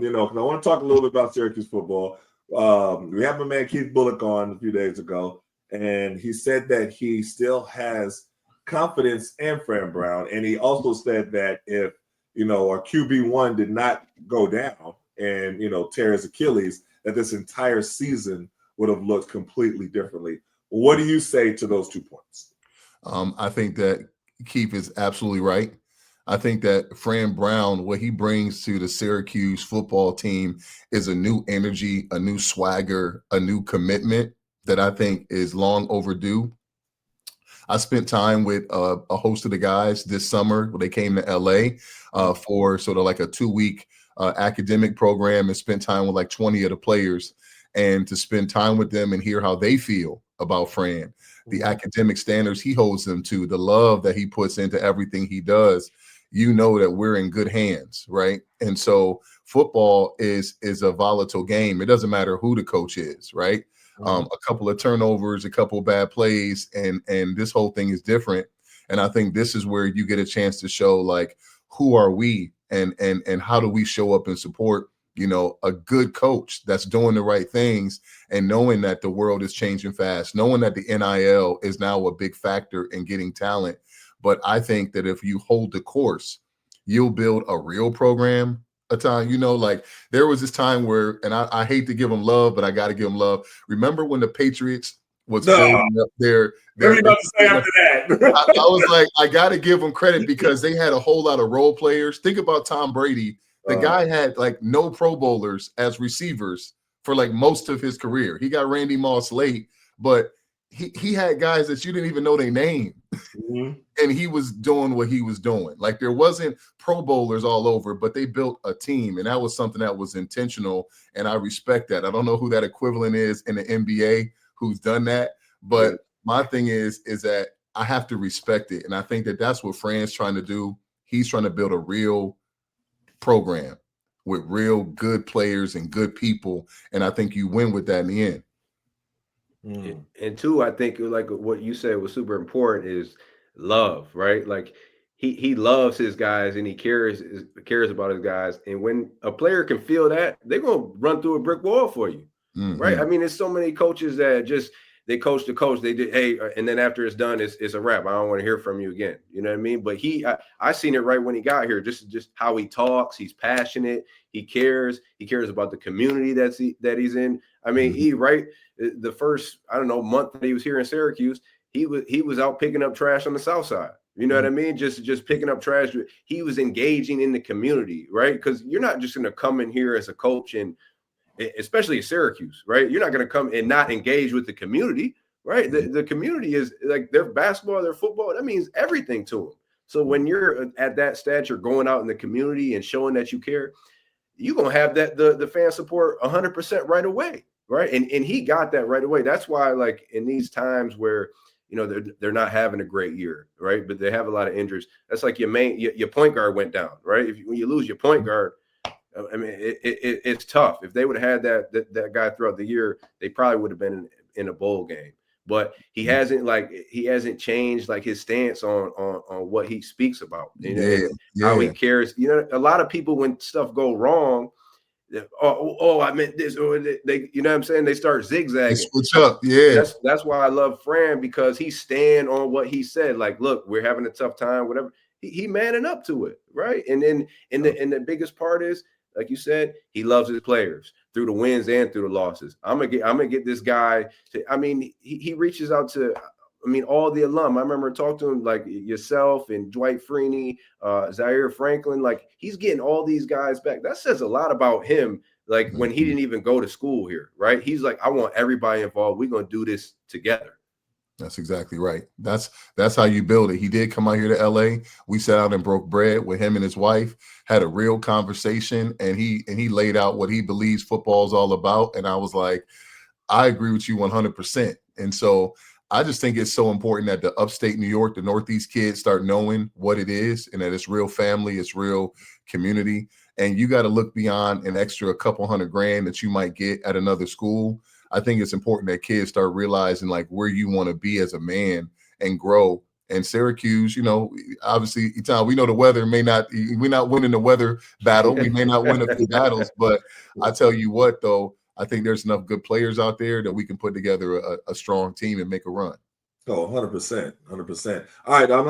because I want to talk a little bit about Syracuse football. We had my man Keith Bullock on a few days ago, and he said that he still has confidence in Fran Brown, and he also said that if our QB1 did not go down and tear his Achilles, that this entire season would have looked completely differently. What do you say to those 2 points? I think that Keith is absolutely right. I think that Fran Brown, what he brings to the Syracuse football team is a new energy, a new swagger, a new commitment that I think is long overdue. I spent time with a host of the guys this summer when they came to LA for sort of like a 2-week academic program, and spent time with like 20 of the players, and to spend time with them and hear how they feel about Fran, the academic standards he holds them to, the love that he puts into everything he does. That we're in good hands, right? And so football is a volatile game. It doesn't matter who the coach is, right? A couple of turnovers, a couple of bad plays, and this whole thing is different. And I think this is where you get a chance to show, like, who are we and how do we show up and support a good coach that's doing the right things, and knowing that the world is changing fast, knowing that the NIL is now a big factor in getting talent. But I think that if you hold the course, you'll build a real program. A time, like there was this time where, and I hate to give them love, but I got to give them love. Remember when the Patriots was folding up their what are you about to say after that? I was like, I got to give them credit because they had a whole lot of role players. Think about Tom Brady. The guy had like no Pro Bowlers as receivers for like most of his career. He got Randy Moss late, but he had guys that you didn't even know their name. And he was doing what he was doing. Like, there wasn't Pro Bowlers all over, but they built a team, and that was something that was intentional, and I respect that. I don't know who that equivalent is in the NBA who's done that, but my thing is that I have to respect it, and I think that that's what Fran's trying to do. He's trying to build a real program with real good players and good people, and I think you win with that in the end. And two, I think like what you said was super important is love, right? Like he loves his guys and he cares about his guys. And when a player can feel that, they're gonna run through a brick wall for you, right? I mean, there's so many coaches that just they coach the coach, they did and then after it's done, it's a wrap. I don't want to hear from you again. You know what I mean? But I seen it right when he got here. Just how he talks. He's passionate. He cares. He cares about the community that he's in. I mean, the first, I don't know, month that he was here in Syracuse, he was out picking up trash on the South Side. You know what I mean? Just picking up trash. He was engaging in the community, right? Because you're not just going to come in here as a coach, and especially at Syracuse, right? You're not going to come and not engage with the community, right? The community is like their basketball, their football. That means everything to them. So when you're at that stature, going out in the community and showing that you care, you're going to have that the fan support 100% right away. Right. And he got that right away. That's why, like, in these times where, they're not having a great year. Right. But they have a lot of injuries. That's like your point guard went down. Right. When you lose your point guard, I mean, it's tough. If they would have had that guy throughout the year, they probably would have been in a bowl game. But he hasn't changed like his stance on what he speaks about. How he cares. A lot of people, when stuff go wrong, I meant this, or they, you know what I'm saying? They start zigzagging. They switch up, yeah. That's why I love Fran, because he stand on what he said. Like, look, we're having a tough time, whatever. He manning up to it, right? And then, the biggest part is, like you said, he loves his players through the wins and through the losses. I'm gonna get this guy to. I mean, he reaches out to. I mean, all the alum. I remember talking to him, like yourself and Dwight Freeney, Zaire Franklin. Like, he's getting all these guys back. That says a lot about him. Like, when he didn't even go to school here, right? He's like, I want everybody involved. We're gonna do this together. That's exactly right. That's how you build it. He did come out here to LA. We sat out and broke bread with him and his wife, had a real conversation, and he laid out what he believes football is all about. And I was like, I agree with you 100%. And so I just think it's so important that the upstate New York, the Northeast kids start knowing what it is, and that it's real family, it's real community. And you got to look beyond an extra couple $100,000 that you might get at another school. I think it's important that kids start realizing like where you want to be as a man and grow And Syracuse, you know, obviously, we know the weather we're not winning the weather battle. We may not win a few battles, but I tell you what, though, I think there's enough good players out there that we can put together a strong team and make a run. Oh, 100%. 100%. All right, I'm